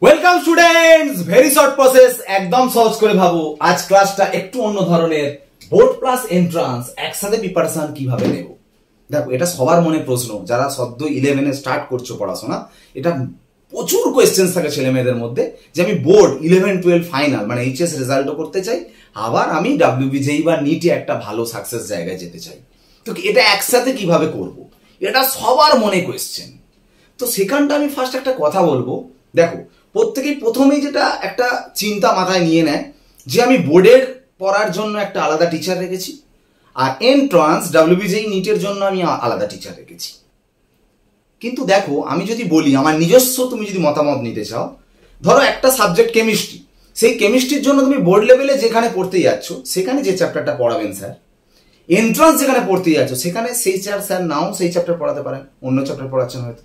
Welcome students, very short process, একদম সহজ করে ভাবো। আজ ক্লাসটা একটু অন্য ধরনের। বোর্ড প্লাস এন্ট্রান্স একসাথে প্রিপারেশন কিভাবে নেব? দেখো, এটা সবার মনে প্রশ্ন, যারা সদ্য 11-এ স্টার্ট করছো পড়াশোনা। এটা প্রচুর কোয়েশ্চেন থাকে ছেলে মেয়েদের মধ্যে যে আমি বোর্ড 11-12 ফাইনাল মানে এইচএস রেজাল্টও করতে চাই, আবার আমি ডাব্লিউবিজেই বা নিটে একটা ভালো সাকসেস জায়গায় যেতে চাই। তো এটা একসাথে কিভাবে করব? এটা সবার মনে কোয়েশ্চেন। তো সেখানটা আমি ফার্স্ট একটা কথা বলবো। দেখো, প্রত্যেকেই প্রথমেই যেটা একটা চিন্তা মাথায় নিয়ে নেয় যে আমি বোর্ডের পড়ার জন্য একটা আলাদা টিচার রেখেছি, আর এন্ট্রান্স ডাব্লিউবিজেই নিটের জন্য আমি আলাদা টিচার রেখেছি। কিন্তু দেখো, আমি যদি বলি আমার নিজস্ব, তুমি যদি মতামত নিতে চাও, ধরো একটা সাবজেক্ট কেমিস্ট্রি, সেই কেমিস্ট্রির জন্য তুমি বোর্ড লেভেলে যেখানে পড়তে যাচ্ছ সেখানে যে চ্যাপ্টারটা পড়াবেন স্যার, এন্ট্রান্স যেখানে পড়তে যাচ্ছ সেখানে সেই স্যার নাও সেই চ্যাপ্টার পড়াতে পারেন, অন্য চ্যাপ্টার পড়াচ্ছেন হয়তো।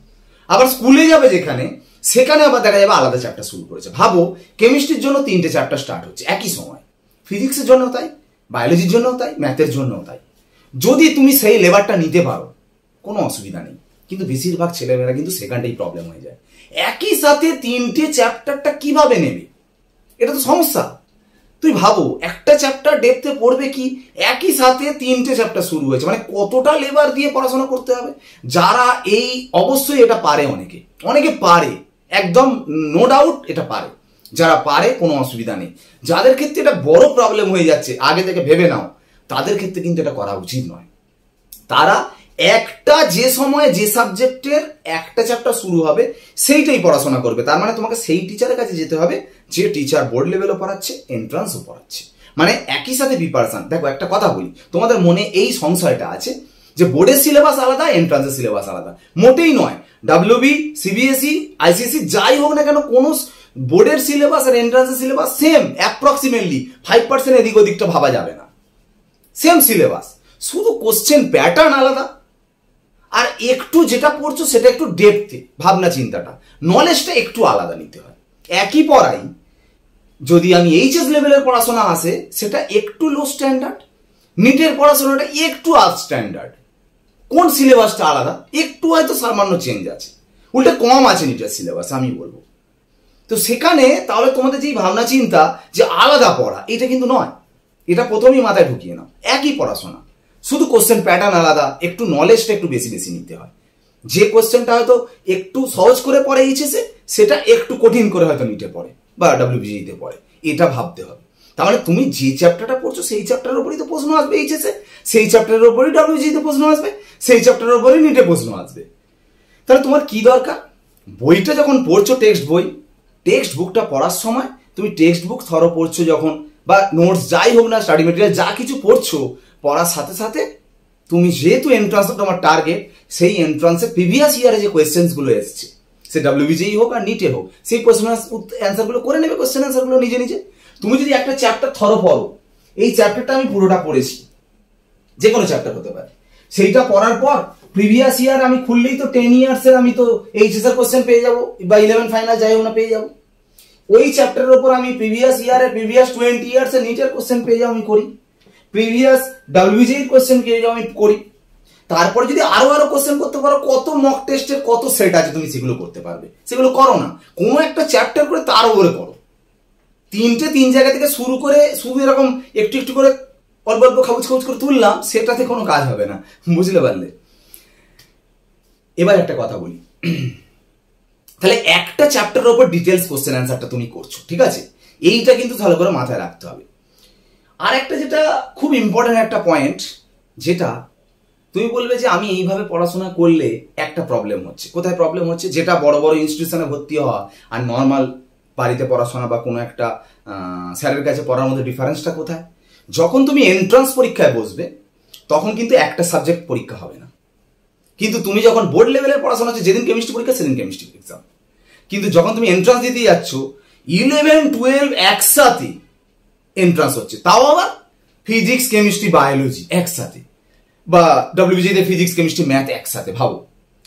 আবার স্কুলে যাবে যেখানে, সেখানে আবার দেখা যাবে আলাদা চ্যাপ্টার শুরু করেছে। ভাবো, কেমিস্ট্রির জন্য 3টে চ্যাপ্টার স্টার্ট হচ্ছে একই সময়, ফিজিক্সের জন্য তাই, বায়োলজির জন্য তাই, ম্যাথের জন্য তাই। যদি তুমি সেই লেবারটা নিতে পারো কোনো অসুবিধা নেই, কিন্তু বেশিরভাগ ছেলেমেয়েরা কিন্তু সেখানটাই প্রবলেম হয়ে যায়। একই সাথে 3টে চ্যাপ্টারটা কিভাবে নেবে? এটা তো সমস্যা। তুই ভাবো, একটা চ্যাপ্টার ডেপথে পড়বে কি, একই সাথে 3টে চ্যাপ্টার শুরু হয়েছে, মানে কতটা লেবার দিয়ে পড়াশোনা করতে হবে। যারা এই অবশ্যই এটা পারে, অনেকে পারে, একদম নো ডাউট এটা পারে। যারা পারে কোনো অসুবিধা নেই। যাদের ক্ষেত্রে এটা বড় প্রবলেম হয়ে যাচ্ছে, আগে থেকে ভেবে নাও, তাদের ক্ষেত্রে কিন্তু এটা করা উচিত নয়। তারা একটা যে সময়ে যে সাবজেক্টের একটা চ্যাপ্টার শুরু হবে সেইটাই পড়াশোনা করবে। তার মানে তোমাকে সেই টিচারের কাছে যেতে হবে যে টিচার বোর্ড লেভেলও পড়াচ্ছে, এন্ট্রান্সও পড়াচ্ছে, মানে একই সাথে প্রিপারেশন। দেখো, একটা কথা বলি, তোমাদের মনে এই সংশয়টা আছে যে বোর্ডের সিলেবাস আলাদা, এন্ট্রান্সের সিলেবাস আলাদা। মোটেই নয়। ডাব্লিউবি, সিবিএসই, আইসিএসই যাই হোক না কেন, কোনো বোর্ডের সিলেবাস আর এন্ট্রান্সের সিলেবাস সেম, অ্যাপ্রক্সিমেটলি 5% এদিক ওদিকটা ভাবা যাবে না। সেম সিলেবাস, শুধু কোশ্চেন প্যাটার্ন আলাদা, আর একটু যেটা পড়ছো সেটা একটু ডেপথে ভাবনা চিন্তাটা, নলেজটা একটু আলাদা নিতে হয়। একই পড়াই যদি আমি এইচএস লেভেলের পড়াশোনা আসে সেটা একটু লো স্ট্যান্ডার্ড, নিটের পড়াশোনাটা একটু আপ স্ট্যান্ডার্ড। কোন সিলেবাসটা আলাদা, একটু হয়তো সামান্য চেঞ্জ আছে, উল্টে কম আছে নিটের সিলেবাস আমি বলবো। তো সেখানে তাহলে তোমাদের যেই ভাবনা চিন্তা যে আলাদা পড়া, এটা কিন্তু নয়। এটা প্রথমেই মাথায় ঢুকিয়ে নাও, একই পড়াশোনা, শুধু কোশ্চেন প্যাটার্ন আলাদা, একটু নলেজটা একটু বেশি বেশি নিতে হয়। যে কোশ্চেনটা হয়তো একটু সহজ করে পড়ে এইচএসে, সেটা একটু কঠিন করে হয়তো নিটে পড়ে বা ডাব্লিউবিজিতে পড়ে, এটা ভাবতে হবে। তাহলে তুমি যে চ্যাপ্টারটা পড়ছো সেই চ্যাপ্টারের উপরই তো প্রশ্ন আসবে এইচএসে, সেই চ্যাপ্টারের উপরই ডাব্লিউবিজিতে প্রশ্ন আসবে, সেই চ্যাপ্টারের উপরই নিটে প্রশ্ন আসবে। তাহলে তোমার কি দরকার? বইটা যখন পড়ছো, টেক্সট বুকটা পড়ার সময় তুমি টেক্সট বুক থরো পড়ছো যখন, বা নোটস যাই হোক না, স্টাডি মেটেরিয়াল যা কিছু পড়ছো, পড়ার সাথে সাথে তুমি যেহেতু এন্ট্রান্স তোমার টার্গেট, সেই এন্ট্রান্সে প্রিভিয়াস ইয়ারে যে কোয়েশ্চেন্স গুলো এসছে, সে ডাব্লিউবিজেই হোক আর নিটে হোক, সেই কোয়েশ্চেন অ্যান্সার গুলো করে নেবে, কোয়েশ্চেন অ্যান্সার গুলো নিজে নিজে। তুমি যদি একটা চ্যাপ্টার থরো পড়ো, এই চ্যাপ্টারটা আমি পুরোটা পড়েছি, যে কোনো চ্যাপ্টার হতে পারে, সেইটা পড়ার পর প্রিভিয়াস ইয়ার আমি খুললেই তো 10 ইয়ার্সের আমি তো এইচএস এর কোয়েশ্চেন পেয়ে যাবো, বা 11 ফাইনাল যাই হোক না পেয়ে যাবো। ওই চ্যাপ্টারের উপর আমি প্রিভিয়াস 20 ইয়ার্সের নিটের কোশ্চেন পেয়ে যাও, আমি করি। প্রিভিয়াস ডাব্লিউবিজেই কোশ্চেন পেয়ে যাও, আমি করি। তারপর যদি আরো কোশ্চেন করতে পারো, কত মক টেস্টের কত সেট আছে, তুমি সেগুলো করতে পারবে। সেগুলো করো না, কোনো একটা চ্যাপ্টার করে তার উপরে করো। 3 জায়গা থেকে শুরু করে শুধু এরকম একটু একটু করে অল্প অল্প খাবুজ করে তুললাম, সেটাতে কোনো কাজ হবে না, বুঝলে পারলে? এবার একটা কথা বলি, তাহলে একটা চ্যাপ্টারের উপর ডিটেলস কোশ্চেন অ্যান্সারটা তুমি করছো, ঠিক আছে? এইটা কিন্তু ভালো করে মাথায় রাখতে হবে। আর একটা যেটা খুব ইম্পর্টেন্ট একটা পয়েন্ট, যেটা তুমি বলবে যে আমি এইভাবে পড়াশোনা করলে একটা প্রবলেম হচ্ছে। কোথায় প্রবলেম হচ্ছে? যেটা বড় বড় ইনস্টিটিউশনে ভর্তি হওয়া আর নর্মাল বাড়িতে পড়াশোনা বা কোনো একটা স্যারের কাছে পড়ার মধ্যে ডিফারেন্সটা কোথায়? যখন তুমি এন্ট্রান্স পরীক্ষায় বসবে, তখন কিন্তু একটা সাবজেক্ট পরীক্ষা হবে না। কিন্তু তুমি যখন বোর্ড লেভেলের পড়াশোনা হচ্ছে, যেদিন কেমিস্ট্রি পরীক্ষা সেদিন কেমিস্ট্রি এক্সাম। কিন্তু যখন তুমি এন্ট্রান্স দিতে যাচ্ছ, 11-12 একসাথে এন্ট্রান্স হচ্ছে, তাও আবার ফিজিক্স, কেমিস্ট্রি, বায়োলজি একসাথে, বা ডাব্লিউবিজিতে ফিজিক্স, কেমিস্ট্রি, ম্যাথ একসাথে, ভাবো,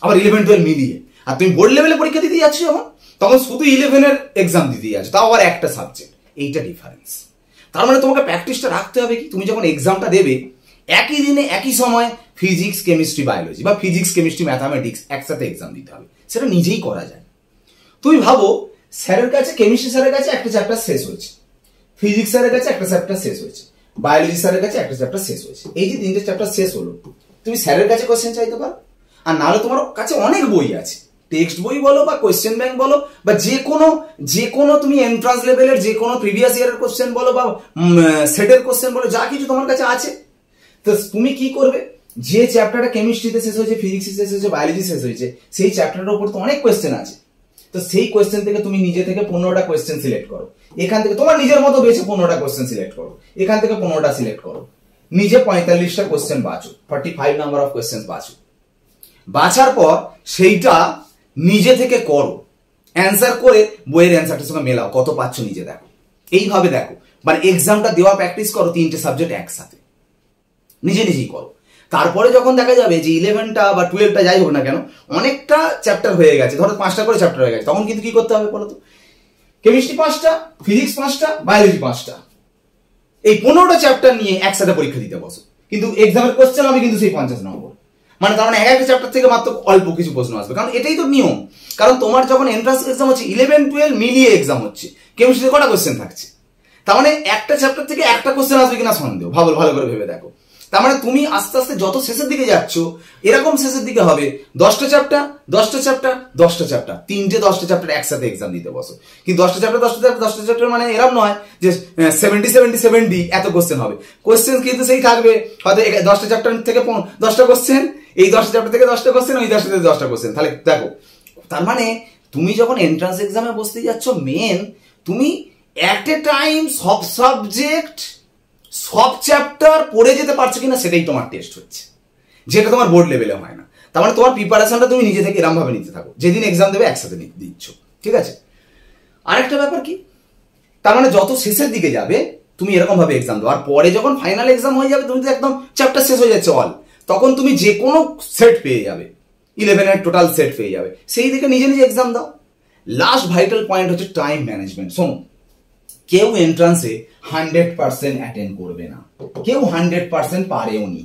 আবার 11-12 মিলিয়ে। আর তুমি বোর্ড লেভেলে পরীক্ষা দিতে যাচ্ছ যখন, তখন শুধু 11-এর এক্সাম দিতে যাচ্ছ, তাও আবার একটা সাবজেক্ট। এইটা ডিফারেন্স। তার মানে তোমাকে প্র্যাকটিসটা রাখতে হবে কি, তুমি যখন এক্সামটা দেবে একই দিনে একই সময় ফিজিক্স, কেমিস্ট্রি, বায়োলজি বা ফিজিক্স, কেমিস্ট্রি, ম্যাথামেটিক্স একসাথে এক্সাম দিতে হবে। সেটা নিজেই করা যায়। তুমি ভাবো, স্যারের কাছে, কেমিস্ট্রি স্যারের কাছে একটা চ্যাপ্টার শেষ হয়েছে, ফিজিক্স স্যারের কাছে একটা চ্যাপ্টার শেষ হয়েছে, বায়োলজি স্যারের কাছে একটা চ্যাপ্টার শেষ হয়েছে। এই যে তিনটে চ্যাপ্টার শেষ হলো, তুমি স্যারের কাছে কোশ্চেন চাইতে পারো। আর নাহলে তোমার কাছে অনেক বই আছে, টেক্সট বই বলো বা কোশ্চেন ব্যাংক বলো বা যে কোনো তুমি এন্ট্রান্স লেভেলের যে কোনো প্রিভিয়াস ইয়ারের কোশ্চেন বলো বা সেটের কোশ্চেন বলো, যা কিছু তোমার কাছে আছে। তো তুমি কি করবে, যে চ্যাপ্টারটা কেমিস্ট্রিতে শেষ হয়েছে, ফিজিক্সে শেষ হয়েছে, বায়োলজি শেষ হয়েছে, সেই চ্যাপ্টারের উপর তো অনেক কোশ্চেন আছে। তো সেই কোশ্চেন থেকে তুমি নিজে থেকে 15টা কোশ্চেন সিলেক্ট করো, এখান থেকে তোমার নিজের মতো বেছে 15টা কোশ্চেন সিলেক্ট করো, এখান থেকে 15টা সিলেক্ট করো, নিজে 45টা কোশ্চেন বাঁচো, 45 নাম্বার অফ কোশ্চেন বাঁচো। বাছার পর সেইটা নিজে থেকে করো, অ্যান্সার করে বইয়ের অ্যান্সারটার সঙ্গে মেলাও, কত পাচ্ছ নিজে দেখো। এইভাবে দেখো, মানে এক্সামটা দেওয়া প্র্যাকটিস করো, 3টে সাবজেক্ট একসাথে নিজে নিজেই করো। তারপরে যখন দেখা যাবে যে 11টা বা 12টা যাই হোক না কেন, অনেকটা চ্যাপ্টার হয়ে গেছে, ধরো 5টা করে চ্যাপ্টার হয়ে গেছে, তখন কিন্তু কি করতে হবে বলো তো, কেমিস্ট্রি 5টা, ফিজিক্স 5টা, বায়োলজি 5টা, এই 15টা চ্যাপ্টার নিয়ে একসাথে পরীক্ষা দিতে বসো। কিন্তু এক্সামের কোশ্চেন হবে কিন্তু সেই 50 নম্বর, মানে তার মানে একটা চ্যাপ্টার থেকে মাত্র অল্প কিছু প্রশ্ন আসবে, কারণ এটাই তো নিয়ম। কারণ তোমার যখন এন্ট্রান্স এক্সাম হচ্ছে 11-12 মিলিয়ে এক্সাম হচ্ছে, কেমিস্ট্রিতে কটা কোশ্চেন থাকছে, তার মানে একটা চ্যাপ্টার থেকে একটা কোশ্চেন আসবে কিনা সন্দেহ, ভালো করে ভেবে দেখো। তার মানে তুমি আস্তে আস্তে যত শেষের দিকে যাচ্ছ, এরকম শেষের দিকে হবে 10টা চ্যাপ্টার 10টা চ্যাপ্টার 10টা চ্যাপ্টার, 3টে 10টা চ্যাপ্টার একসাথে এক্সাম দিতে বসো। কিন্তু 10টা চ্যাপ্টার মানে এরকম নয় যে 70 এত কোশ্চেন হবে, কোশ্চেন কিন্তু সেই থাকবে হয়তো 10টা চ্যাপ্টার থেকে 10টা কোশ্চেন, এই 10টা চ্যাপ্টার থেকে 10টা কোশ্চেন, ওই 10টা থেকে 10টা কোশ্চেন। তাহলে দেখো, তার মানে তুমি যখন এন্ট্রান্স এক্সামে বসতে যাচ্ছ, মেন তুমি এট এ টাইম সব সাবজেক্ট সব চ্যাপ্টার পড়ে যেতে পারছো কিনা সেটাই তোমার টেস্ট হচ্ছে, যেটা তোমার বোর্ড লেভেলে হয় না। তার মানে তোমার প্রিপারেশনটা তুমি নিজে থেকে এরকম ভাবে নিতে থাকো, যেদিন এক্সাম দেবে একসাথে দিচ্ছ, ঠিক আছে। আরেকটা ব্যাপার কি, তার মানে যত শেষের দিকে যাবে তুমি এরকম ভাবে এক্সাম দাও, আর পরে যখন ফাইনাল এক্সাম হয়ে যাবে, তুমি তো একদম চ্যাপ্টার শেষ হয়ে যাচ্ছে অল, তখন তুমি যে কোনো সেট পেয়ে যাবে, 11-এর টোটাল সেট পেয়ে যাবে, সেই দিকে নিজে নিজে এক্সাম দাও। লাস্ট ভাইটাল পয়েন্ট হচ্ছে টাইম ম্যানেজমেন্ট। শোনো, কেউ এন্ট্রান্সে 100% অ্যাটেন্ড করবে না, কেউ 100% পারেও নি।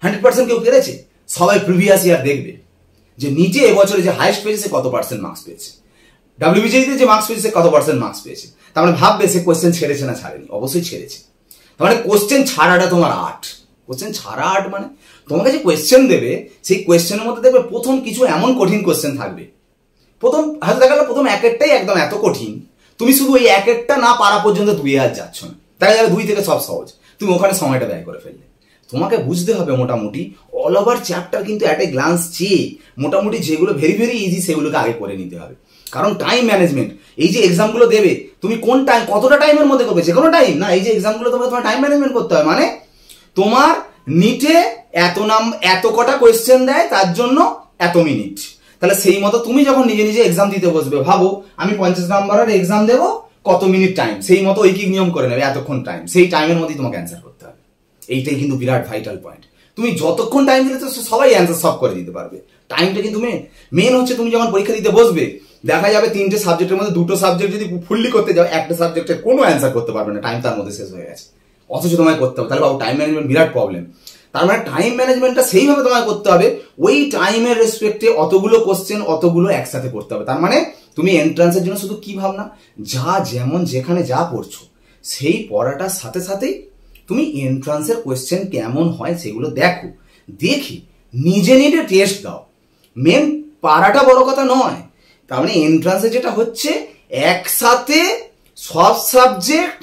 100% কেউ পেরেছে? সবাই প্রিভিয়াস ইয়ার দেখবে যে নিচে এবছরে যে হাইস্ট পেয়েছে সে কত পার্সেন্ট মার্কস পেয়েছে, ডাব্লিউবিজেতে যে মার্কস পেয়েছে সে কত পার্সেন্ট মার্কস পেয়েছে। তার মানে ভাববে সে কোশ্চেন ছেড়েছে না ছাড়েনি, অবশ্যই ছেড়েছে। তার মানে কোশ্চেন ছাড়াটা তোমার আর্ট, কোশ্চেন ছাড়া আর্ট মানে তোমাকে যে কোশ্চেন দেবে সেই কোশ্চেনের মধ্যে দেখবে প্রথম কিছু এমন কঠিন কোশ্চেন থাকবে, প্রথম হয়তো দেখা গেল প্রথম এক একটাই একদম এত কঠিন, তুমি শুধু ওই এক একটা না পারা পর্যন্ত 2 হাত যাচ্ছ না, দেখা যাবে 2 থেকে সব সহজ, তুমি ওখানে সময়টা ব্যয় করে ফেললে। তোমাকে বুঝতে হবে মোটামুটি অল ওভার চ্যাপ্টার কিন্তু অ্যাট এ গ্লান্স চেয়ে মোটামুটি যেগুলো ভেরি ভেরি ইজি সেগুলোকে আগে করে নিতে হবে। কারণ টাইম ম্যানেজমেন্ট, এই যে এক্সামগুলো দেবে তুমি কোন টাইম, কতটা টাইমের মধ্যে করবে, যে কোনো টাইম না, এই যে এক্সামগুলো তোমার টাইম ম্যানেজমেন্ট করতে হয়। মানে তোমার নিটে এত কটা কোয়েশ্চেন দেয়, তার জন্য এত মিনিট, তাহলে সেই মতো তুমি যখন নিজে নিজে এক্সাম দিতে বসবে, ভাবো আমি 50 নম্বরের এক্সাম দেবো, কত মিনিট টাইম, সেই মতো ঐকিক নিয়ম করে নেবে এতক্ষণ টাইম, সেই টাইমের মধ্যেই তোমাকে অ্যান্সার করতে হবে। এইটাই কিন্তু বিরাট ভাইটাল পয়েন্ট। তুমি যতক্ষণ টাইম দিলে তো সবাই অ্যান্সার সব করে দিতে পারবে, টাইমটা কিন্তু মেন হচ্ছে তুমি যখন পরীক্ষা দিতে বসবে, দেখা যাবে 3টে সাবজেক্টের মধ্যে 2টো সাবজেক্ট যদি ফুললি করতে যাও, একটা সাবজেক্টের কোনো অ্যান্সার করতে পারবে না, টাইম তার মধ্যে শেষ হয়ে গেছে, অথচ তোমায় করতে হবে। তাহলে বাবু টাইম ম্যানেজমেন্ট বিরাট প্রবলেম। তার মানে টাইম ম্যানেজমেন্টটা সেইভাবে তোমায় করতে হবে, ওই টাইমের রেসপেক্টে অতগুলো কোশ্চেন অতগুলো একসাথে করতে হবে। তার মানে তুমি এন্ট্রান্সের জন্য শুধু কি ভাবনা, যা যেমন যেখানে যা পড়ছো সেই পড়াটার সাথে সাথেই তুমি এন্ট্রান্সের কোয়েশ্চেন কেমন হয় সেগুলো দেখো, দেখি নিজে নিজে টেস্ট দাও। মেন পারাটা বড় কথা নয়, তার মানে এন্ট্রান্সে যেটা হচ্ছে একসাথে সব সাবজেক্ট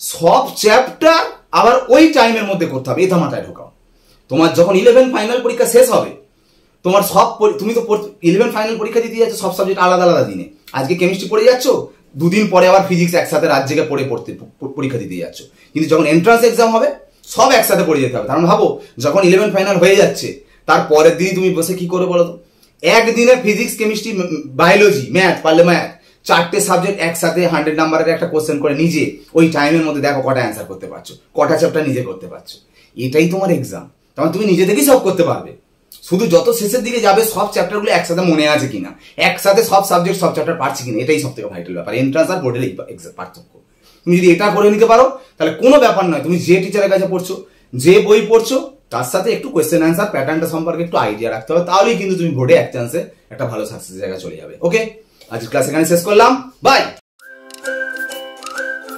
সব চ্যাপ্টার আবার ওই টাইমের মধ্যে করতে হবে, এটা মাথায় ঢোকাও। তোমার যখন 11 ফাইনাল পরীক্ষা শেষ হবে, তোমার সব তুমি তো 11 ফাইনাল পরীক্ষা দিতে যাচ্ছ সব সাবজেক্ট আলাদা আলাদা দিনে, আজকে কেমিস্ট্রি পড়ে যাচ্ছ, 2 দিন পরে আবার ফিজিক্স একসাথে রাত জেগে পরীক্ষা দিতে যাচ্ছ। কিন্তু যখন এন্ট্রান্স এক্সাম হবে সব একসাথে পড়ে যেতে হবে। কারণ ভাবো যখন 11 ফাইনাল হয়ে যাচ্ছে, তার পরের দিনই তুমি বসে কি করে বলো তো, একদিনে ফিজিক্স কেমিস্ট্রি বায়োলজি ম্যাথ পারলে ম্যাথ 4টে সাবজেক্ট একসাথে 100 নাম্বারের একটা কোশ্চেন করে নিজে ওই টাইমের মধ্যে দেখো কটা অ্যান্সার করতে পারছো, কটা চ্যাপ্টার নিজে করতে পারছো, এটাই তোমার এক্সাম। তখন তুমি নিজে থেকেই সব করতে পারবে, শুধু যত শেষের দিকে যাবে সব চ্যাপ্টারগুলো একসাথে মনে আছে কিনা, একসাথে সব সাবজেক্ট সব চ্যাপ্টার পারছি কিনা, এটাই সব থেকে ভাইটাল ব্যাপার। এন্ট্রান্স আর বোর্ডের এই পার্থক্য। তুমি যদি এটা করে নিতে পারো তাহলে কোনো ব্যাপার নয়, তুমি যে টিচারের কাছে পড়ছো, যে বই পড়ছো, তার সাথে একটু কোয়েশ্চেন অ্যান্সার প্যাটার্নটা সম্পর্কে একটু আইডিয়া রাখতে হবে, তাহলেই কিন্তু তুমি বোর্ডে এক চান্সে একটা ভালো সাকসেস জায়গা চলে যাবে। ওকে, আজকের ক্লাস এখানে শেষ করলাম, বাই।